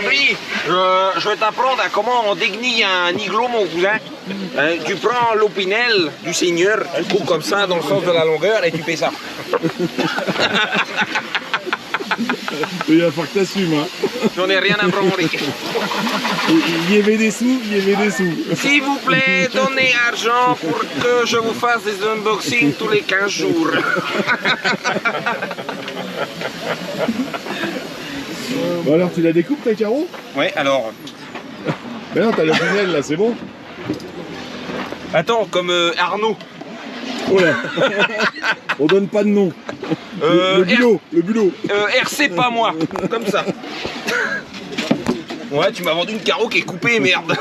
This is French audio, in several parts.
compris. Je vais t'apprendre à comment on déguenille un igloo, mon cousin. Tu prends l'opinel du seigneur, tu coupes comme ça dans le sens de la longueur et tu fais ça. Il va falloir que t'assumes, hein. J'en ai rien à branler. Il y avait des sous, il y avait des sous. S'il vous plaît, donnez argent pour que je vous fasse des unboxings tous les 15 jours. Bon alors, tu la découpes ta carreau? Ouais, alors... Mais non, t'as le tunnel là, c'est bon. Attends, comme Arnaud. Oh là. On donne pas de nom. Le bulot, le bulot. RC pas moi, comme ça. Ouais, tu m'as vendu une carreau qui est coupée, merde.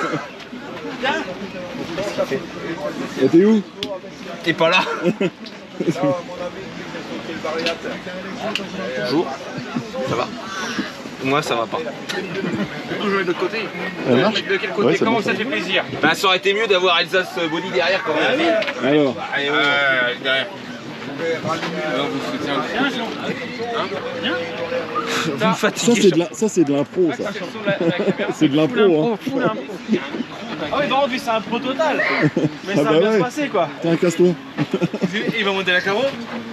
Et t'es où? T'es pas là. Bonjour. Ça va? Moi ça va pas. On jouer de l'autre côté. De quel côté? Ouais, comment ça te fait plaisir? Bah ça aurait été mieux d'avoir Alsace Body derrière quand même. Alors, Allez, derrière. Alors vous foutez un chien, vous me fatiguez. ça c'est de l'impro ça. C'est de l'impro, hein. Ah oui, par contre, lui, c'est un pro total. Mais Ah ça bah va bien ouais. se passer, quoi. Tiens, casse-toi. Il va monter la carreau.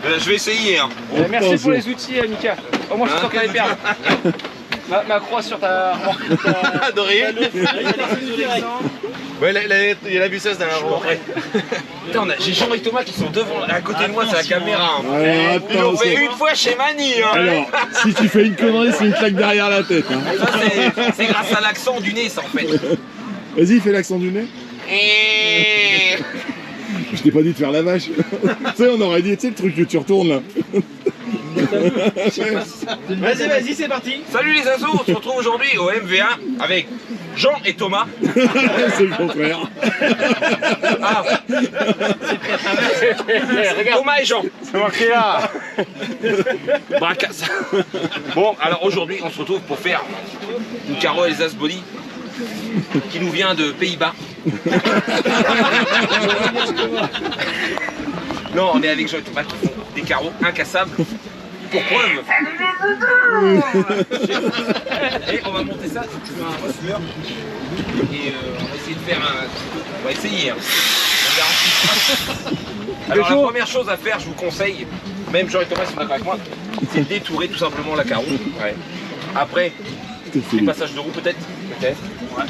Je vais essayer. Hein. Merci Attention. pour les outils, Mika. Au moins, je suis sûr qu'elle est perdre. Ma croix sur ta... Adoré. Ouais, il y a la busseuse derrière moi. Putain, j'ai Jean et Thomas qui sont devant, à côté de moi, c'est la caméra. Hein. Alors, Ils l'ont fait attention. une fois chez Mani. Hein. Alors, si tu fais une connerie, c'est une claque derrière la tête, hein. Ça, c'est grâce à l'accent du nez, ça, en fait. Vas-y, fais l'accent du nez. Et... Je t'ai pas dit de faire la vache. Tu sais, on aurait dit, tu sais, le truc que tu retournes là. Vas-y, c'est parti. Salut les assos, on se retrouve aujourd'hui au MV1 avec Jean et Thomas. C'est le contraire. Ah. Thomas et Jean. C'est marqué là. Bracasse. Bon, alors aujourd'hui, on se retrouve pour faire une carreau Alsace Body qui nous vient de Pays-Bas. Non, on est avec Jean et Thomas qui font des carreaux incassables. Pour preuve. Et on va monter ça, tu veux un receveur. Et on va essayer de faire un... On va essayer. Hein. On garantit. Alors la première chose à faire, je vous conseille, même Jean et Thomas sont d'accord avec moi, c'est de détourer tout simplement la carreau. Ouais. Après, les passages de roue peut-être. Peut-être. Ouais.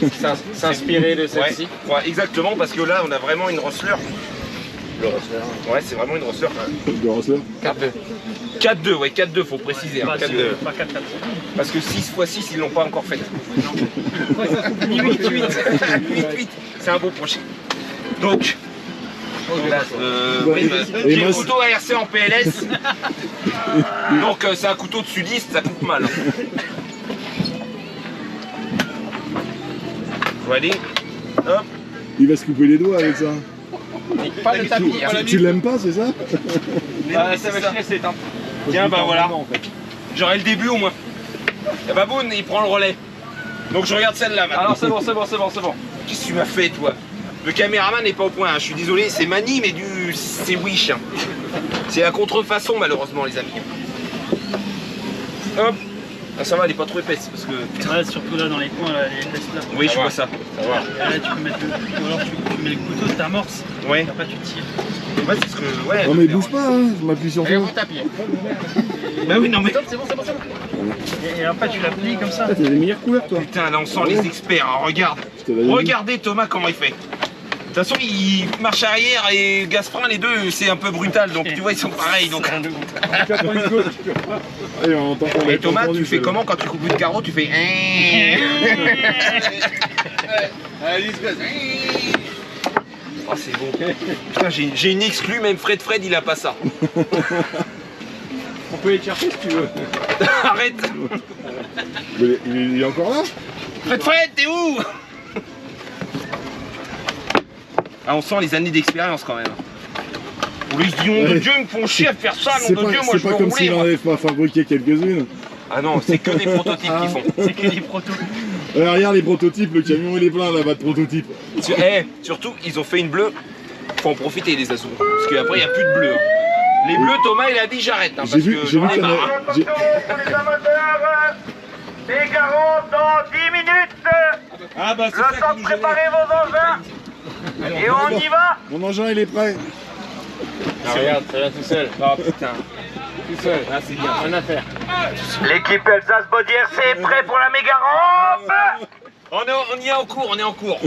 S'inspirer de celle-ci. Ouais, exactement, parce que là on a vraiment une rosseleur. Le receveur. Ouais, c'est vraiment une rosseleur. De rosseleur. 4-2, ouais, 4-2, faut préciser. Hein, 4-2. Pas 4-4. Parce que 6 x 6, ils l'ont pas encore fait. 8-8. C'est un beau projet. Donc, j'ai le couteau ARC en PLS. Donc, c'est un couteau de sudiste, ça coupe mal. On va aller. Hop. Il va se couper les doigts avec ça. Pas le tapis. Hein. Tu l'aimes pas, c'est ça? Ça va finir, c'est éteint. Tiens, bah voilà. J'aurai le début au moins. Et bah Boone, il prend le relais. Donc je regarde celle-là maintenant. Alors c'est bon. Qu'est-ce que tu m'as fait, toi? Le caméraman n'est pas au point, hein. Je suis désolé, c'est Mani, mais c'est Wish. Hein. C'est la contrefaçon, malheureusement, les amis. Hop. Ah, ça va, elle est pas trop épaisse parce que. Ouais, surtout là dans les coins, là, les épaisses là. Oui, je vois ça. Et là, tu peux mettre ou alors tu mets le couteau, t'amorces, Ouais. et après tu tires. Ouais, c'est ce que. Ouais. Non mais bouge pas, hein. Je m'appuie sur toi. tapis. Bah oui, non mais. C'est bon. Et après tu la plies comme ça. Ah, t'as des meilleures couleurs toi. Putain, là on sent les experts, hein. Regarde. Je te l'avais dit. Regardez Thomas comment il fait. De toute façon, il marche arrière et gaz frein, les deux, c'est un peu brutal. Donc tu vois, ils sont pareils. Donc... Allez, on entend qu'on Et Thomas, tu fais comment quand tu coupes une carreau? Tu fais. Oh, c'est beau. Putain, j'ai une exclue, même Fred, il a pas ça. On peut les chercher si tu veux. Arrête. Mais il est encore là? Fred, t'es où? Ah, on sent les années d'expérience quand même. On lui dit, nom de Dieu, ils me font chier à faire ça, nom de Dieu, moi je C'est veux pas comme rouler. s'il en avait pas fabriqué quelques-unes. Ah non, c'est que des prototypes qu'ils font. C'est que des protos. Regarde les prototypes, le camion il est plein là-bas de prototypes. Surtout, ils ont fait une bleue. Faut en profiter les assos. Parce qu'après, il n'y a plus de bleu. Les bleus, Thomas, il a dit j'arrête. Hein, J'ai parce vu que qu'il y j'en ai en marre. a. Les garons dans 10 minutes. Ah bah c'est Le ça temps qui de nous gênait. préparer vos engins. Et on y va. Mon engin, il est prêt. Ah, regarde, ça vient tout seul. Oh putain. Tout seul. Ah c'est bien. Rien à faire. L'équipe Alsace Body RC est prêt pour la méga rampe. On y est en cours, on est en cours.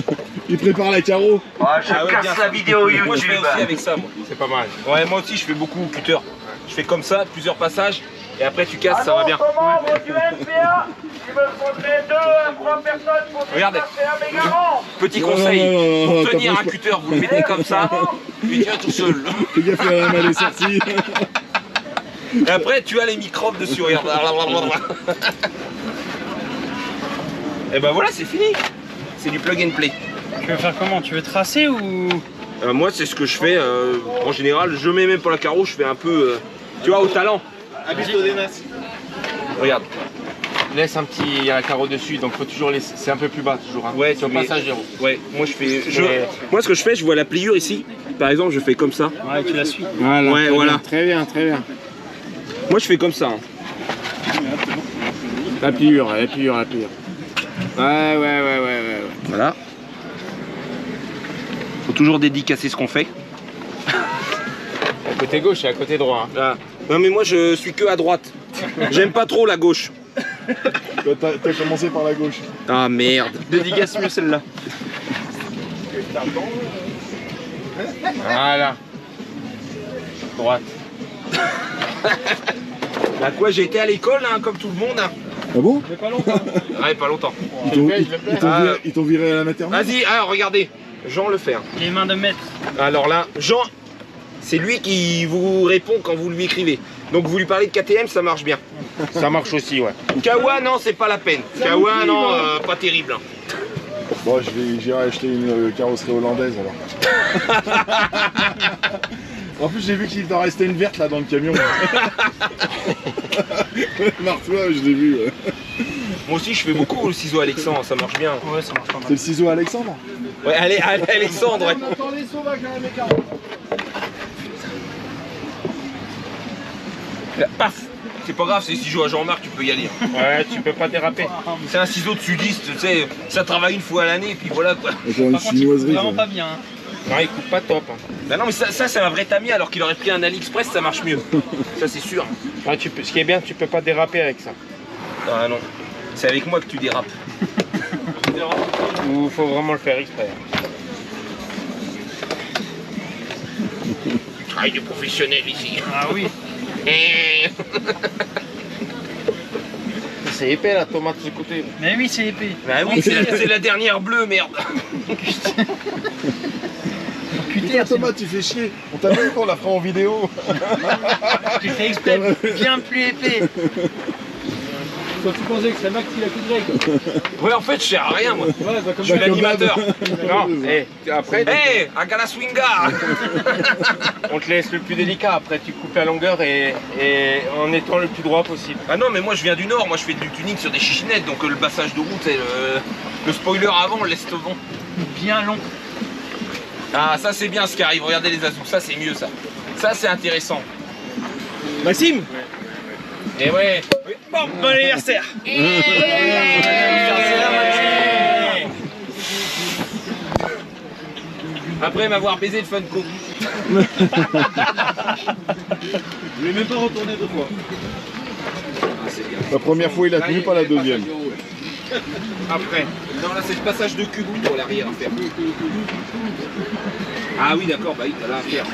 Il prépare la carreau. Oh, je Ah ouais, bien casse ça. la vidéo Moi je fais YouTube. aussi avec ça moi. C'est pas mal. Ouais moi aussi je fais beaucoup cutter. Je fais comme ça, plusieurs passages, et après tu casses, ça va bien. Annonce aux membres du LPA qui veulent se montrer 2 à 3 personnes pour Regardez. déplacer la méga rampe. Petit Non, conseil, non, non, non, pour tenir t'approches un pas. cutter, vous le mettez comme ça, il tient tout seul. Fais gaffe à la main des sorties. Et après tu as les microbes dessus, regarde. Et ben voilà, c'est fini. C'est du plug and play. Tu veux faire comment? Tu veux tracer ou... Moi c'est ce que je fais, en général, je mets même pas la carreau, je fais un peu, tu vois, au talent. Regarde. Laisse un petit carreau dessus, donc faut toujours laisser. C'est un peu plus bas toujours. Hein. Ouais, sur tu mets- passage zéro. Ouais, moi je fais. Mais- Moi ce que je fais, je vois la pliure ici. Par exemple, je fais comme ça. Ouais, tu la suis. Voilà. Ouais, très voilà. bien, très bien, très bien. Moi je fais comme ça. Hein. La pliure, la pliure, la pliure. Ouais. Voilà. Faut toujours dédicacer ce qu'on fait. À côté gauche et à côté droit. Hein. Ah. Non mais moi je suis que à droite. J'aime pas trop la gauche. Toi, t'as commencé par la gauche. Ah merde. Dédicace mieux celle-là. Voilà. Droite. Bah quoi, j'ai été à l'école hein, comme tout le monde. Hein. Ah bon? Ouais, pas longtemps. Ils t'ont viré à la maternelle? Vas-y, alors regardez, Jean le fait. Hein. Les mains de maître. Alors là, Jean, c'est lui qui vous répond quand vous lui écrivez. Donc vous lui parlez de KTM, ça marche bien. Ça marche aussi, ouais. Kawa, non, c'est pas la peine. Kawa, non, pas terrible. Hein. Bon, j'irai acheter une carrosserie hollandaise alors. En plus, j'ai vu qu'il t'en restait une verte là dans le camion. Marre-toi, je l'ai vu. Ouais. Moi aussi, je fais beaucoup le ciseau Alexandre, ça marche bien. Ouais, ça marche pas C'est mal. le ciseau Alexandre? Ouais, allez, Alexandre, ouais. Paf. C'est pas grave, c'est le ciseau à Jean-Marc, tu peux y aller. Ouais, tu peux pas déraper. C'est un ciseau de sudiste, tu sais, ça travaille une fois à l'année, et puis voilà quoi. Encore une Par contre, il coupe chinoiserie. vraiment ça. pas bien. Hein. Non, il coupe pas top. Hein. Bah non, mais ça c'est un vrai Tamiya, alors qu'il aurait pris un AliExpress, ça marche mieux. Ça c'est sûr. Ouais, ce qui est bien, tu peux pas déraper avec ça. Ah non, c'est avec moi que tu dérapes. Ou faut vraiment le faire exprès. Travail de professionnel ici. Ah oui. C'est épais la tomate de ce côté. Mais oui, c'est épais. Bah oui, c'est la dernière bleue, merde. Putain, Thomas, tu fais chier. On t'a vu qu'on la fera en vidéo. J'ai fait exprès, bien plus épais. Quand tu pensais que c'est Max qui la coudrait quoi. Ouais, en fait, je sers à rien moi. Ouais, bah, comme Je suis Bah, comme l'animateur. Non, après, Hey, I got a swinga. on te laisse le plus délicat. Après, tu coupes la longueur et en étant le plus droit possible. Ah non, mais moi je viens du Nord, moi je fais du tuning sur des chichinettes, donc le passage de route, le spoiler avant, on le laisse devant. Bien long. Ah, ça c'est bien ce qui arrive, regardez les azous, ça c'est mieux ça. Ça c'est intéressant. Maxime. Et ouais. Bon anniversaire. Après m'avoir baisé le Funko. Je vais même pas retourner deux fois. La première fois, il a tenu, pas la deuxième. Après. Non, là c'est le passage de cube pour l'arrière à faire. Ah oui, d'accord, bah oui, t'as là à faire.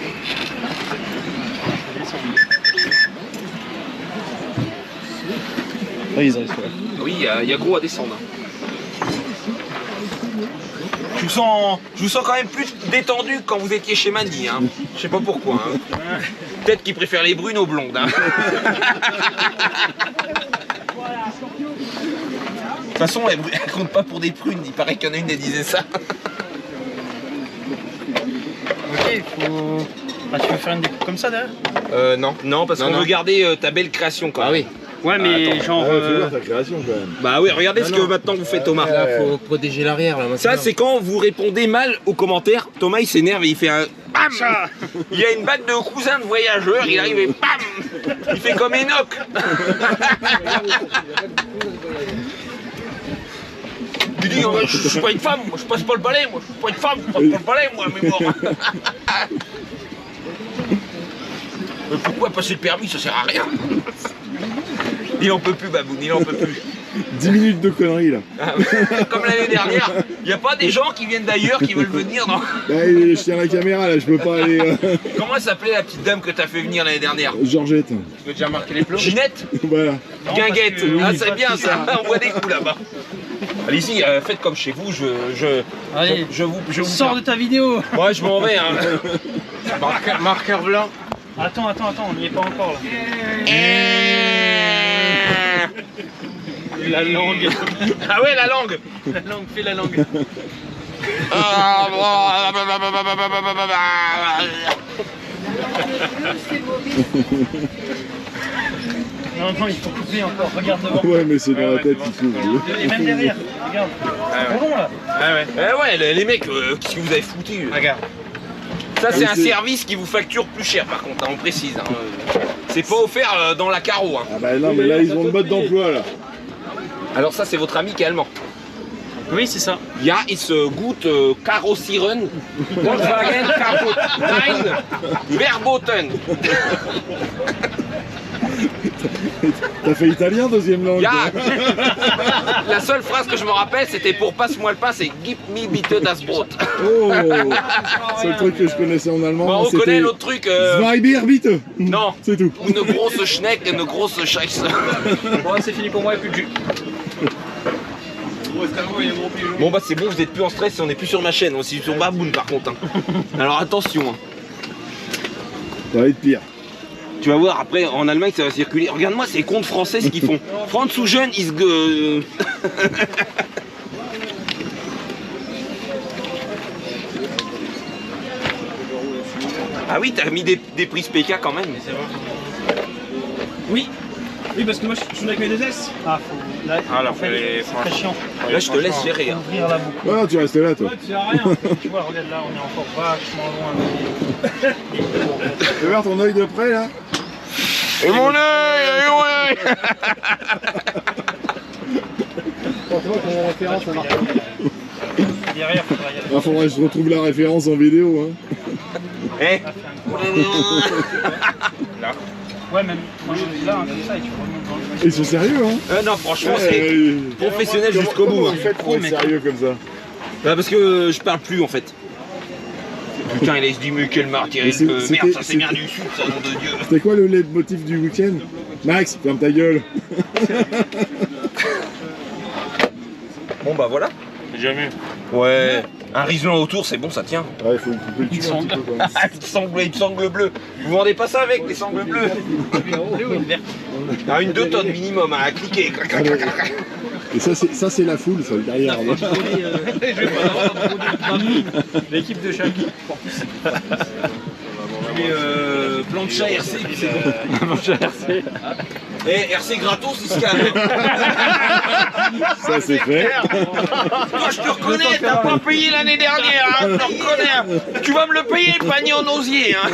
Ah, ils arrivent, ouais. Oui, il y a gros à descendre. Je vous sens quand même plus détendu que quand vous étiez chez Mandy. Hein. Je sais pas pourquoi. Hein. Peut-être qu'il préfère les brunes aux blondes. Hein. De toute façon, elle compte pas pour des prunes. Il paraît qu'il y en a une qui disait ça. Ok, il faut. Ah, tu veux faire une découpe comme ça derrière? Non. Non, parce qu'on veut garder ta belle création quand même. oui. Ouais, mais attends. genre. Fais voir ta création quand même. Bah oui, regardez ce que maintenant vous faites Thomas. Là, faut protéger l'arrière. Là, Ça, c'est quand vous répondez mal aux commentaires. Thomas, il s'énerve et il fait un BAM. Il y a une bande de cousins de voyageurs, il arrive et BAM. Il fait comme Enoch. Il dit, je suis pas une femme, moi je passe pas le balai, moi je suis pas une femme, je passe pas le balai, moi, mais mort. Pourquoi passer le permis, ça sert à rien. Il en peut plus, Baboun, il en peut plus. 10 minutes de conneries là. Comme l'année dernière, il n'y a pas des gens qui viennent d'ailleurs qui veulent venir dans... Là, je tiens la caméra là, je peux pas aller. Comment elle s'appelait la petite dame que t'as fait venir l'année dernière? Georgette. Tu veux déjà marquer les plombs? Ginette? Voilà. Guinguette. parce que- Ah oui, c'est bien ça, on voit des coups là-bas. Allez-y, faites comme chez vous, Allez, je vous sors de ta vidéo. Moi je m'en vais hein. Marqueur blanc. Attends, on n'y est pas encore là. La langue. Ah ouais la langue. La langue, fais la langue. Non, il faut couper encore, regarde devant. Ouais, mais c'est dans la tête qu'il faut. Et même derrière, regarde. C'est bon là. Ah ouais. Eh ouais les mecs, qu'est-ce que vous avez foutu? Regarde. Ça c'est Ah, un c'est- service qui vous facture plus cher par contre, hein, on précise. Hein. C'est pas offert dans la carreau. Hein. Ah bah non, mais là ils ont le mode d'emploi là. Alors ça c'est votre ami qui est allemand. Oui, c'est ça. Ja, ist gut karossieren. Volkswagen kaputt. Nein, verboten. T'as fait italien deuxième langue. Ja. toi. La seule phrase que je me rappelle, c'était pour passe-moi le pain, c'est Gib me bitte das Brot. Oh, c'est le truc que je connaissais en allemand. Bon, on c'était connaît l'autre truc. Zwei Bier bitte. Non. C'est tout. Une grosse schneck, une grosse scheiße. Bon, c'est fini pour moi, il n'y a plus de jus. Bon bah c'est bon, vous êtes plus en stress, on est plus sur ma chaîne, on est sur Baboun par contre. Hein. Alors attention. Hein. Ça va être pire. Tu vas voir, après en Allemagne ça va circuler. Regarde-moi ces comptes français ce qu'ils font. Franzougen is... Ah oui, t'as mis des prises PK quand même. Oui, parce que moi je suis avec mes deux S. Ah, faut. Là, Ah, là, en fait, fallait- c'est très chiant. Là je te laisse gérer. Hein. Ouvrir la boucle. Ah, tu restes là toi. Tu sais rien. Tu vois, regarde là, on est encore vachement loin. Tu veux voir ton œil de près là? Et mon œil, et mon œil. Derrière, faudra y aller. Ah, faudrait que je retrouve la référence en vidéo. Hein. Eh. Ouais, même là, hein, comme ça, et tu remontes dans le. Ils sont sérieux hein? Non franchement Ouais, c'est professionnel jusqu'au bout. Comment Hein. vous faites pour être sérieux comme ça? Bah, parce que je parle plus en fait. Putain, il se dit mais quel martyr, Mais c'est- merde, c'était- ça c'est bien du sud, ça, nom de Dieu. C'était quoi le leitmotiv du week-end? Max, ferme ta gueule. Bon bah voilà. Jamais. Ouais. Un riesling autour, c'est bon, ça tient. Ouais, faut couper le cul un petit peu quand même. Une sangle bleue. Vous vendez pas ça avec les sangles bleues? Ah, une 2 tonnes minimum à cliquer. Et ça c'est la foule, ça, derrière. là. L'équipe de chaque. Plancha RC, c'est bon. Et RC gratos, il se calme. Ça c'est fait. Toi, je te reconnais, t'as pas payé l'année dernière, hein, je te reconnais. Tu vas me le payer, le panier en osier. Hein.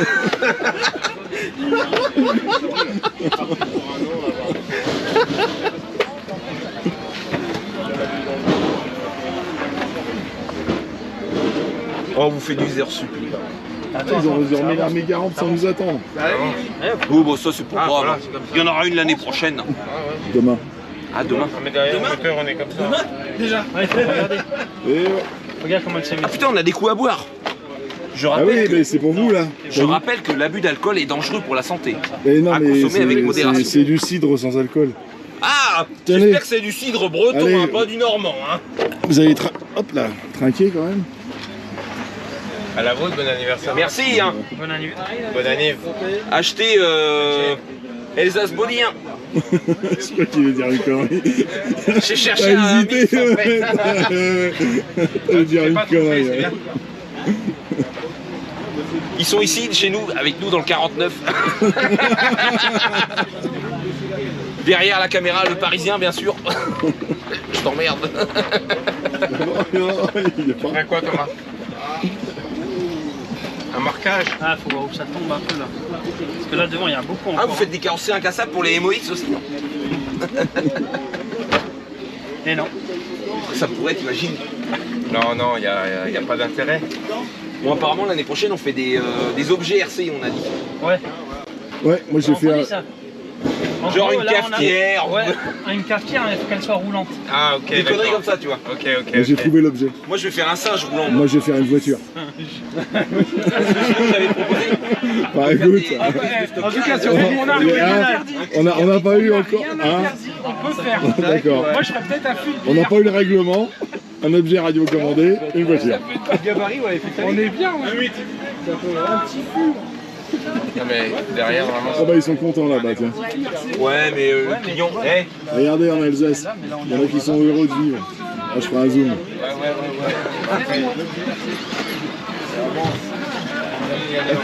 Oh, vous faites du heures suppli. Ils ont remis la méga rampe sans nous attendre. Oh, bah ça c'est pour Ah, grave. voilà, Hein. c'est comme ça. Il y en aura une l'année prochaine. Demain. Ah, demain. On met derrière le moteur, on est comme ça. Déjà. Ouais, regardez. Et ouais. Regarde comment elle s'est mise. Ah putain, on a des coups à boire. Je Ah rappelle, oui, que, mais c'est pour vous là. je rappelle que l'abus d'alcool est dangereux pour la santé. Mais non, à mais consommer avec modération. c'est du cidre sans alcool. Ah, Tenez. j'espère que c'est du cidre breton, Allez. hein, pas du normand. Hein. Vous allez hop là, trinquer quand même. À la vôtre, bon anniversaire. Merci. Hein. Bon anniversaire. Bonne année. Achetez Elsace-Bodien. Je crois qu'il veut dire une connerie. J'ai cherché T'as un hésité, mix, en fait. T'allais dire une pas trompé, connerie. c'est ouais. bien. Ils sont ici, chez nous, avec nous dans le 49. Derrière la caméra, le Parisien, bien sûr. Je t'emmerde. Il est pas- Après quoi, Thomas? Un marquage? Ah, faut voir où ça tombe un peu là. Parce que là devant, il y a beaucoup encore. Ah, vous faites des carrosseries incassables pour les MOX aussi, non? Et non. Ça pourrait, t'imagines? Non, non, il n'y a pas d'intérêt. Bon, apparemment, l'année prochaine, on fait des objets RC, on a dit. Ouais. Ouais, moi j'ai On fait dit un... ça. En Genre gros, une là, on a- cafetière. Ouais, une cafetière, mais il faut qu'elle soit roulante. Ah, ok. Des conneries d'accord. comme ça, tu vois. Ok, ok. Moi, j'ai ok. trouvé l'objet. Moi, je vais faire un singe roulant. Moi je vais faire une voiture. J'avais proposé. Bah écoute, En tout cas, sur on a on n'a pas eu encore. Hein on peut faire. D'accord. Moi, je serais peut-être à fil. On n'a pas eu le règlement. Un objet radiocommandé, une voiture. Gabarit, ouais, effectivement. On est bien, ouais. Ça fait un petit fou. Non, mais derrière, vraiment. Ah bah ils sont contents là-bas, tiens. Ouais, mais le client. Eh, Regardez en Alsace, il y en a qui sont heureux de vivre. Ah, je ferai un zoom.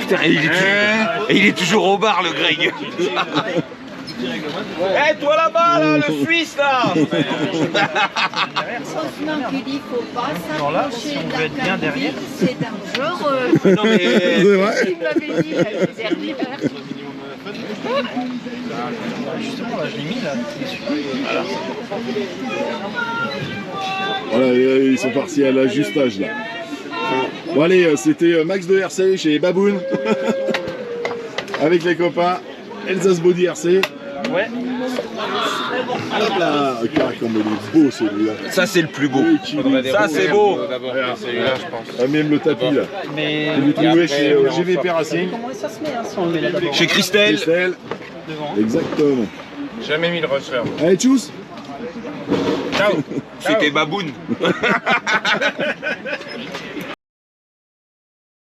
putain, il est toujours au bar, le Greg. Eh, toi là-bas, là, le Suisse, là. Heureusement qu'il dit faut pas Alors là, s'approcher si on de veut la être bien cabine, derrière. c'est dangereux. Non, mais. C'est vrai. Il m'avait dit l'année dernière. Justement, là, je l'ai mis là. Voilà, ils sont partis à l'ajustage là. Bon allez, c'était Max de RC chez Baboon. Avec les copains, Elsace Body RC. Ouais. Hop là, comme il est beau celui-là. Ça, c'est le plus beau. Faudrait des Ça, roues, c'est beau. D'abord, celui-là, je pense. Ah, même le tapis là. Mais Vous trouvez après, chez on est en GVP Racing. comment ça se met hein, si on le met là d'abord Chez Christelle. Christelle, devant. exactement. Jamais mis le rusher. Allez, tchuss. Ciao. C'était Baboun.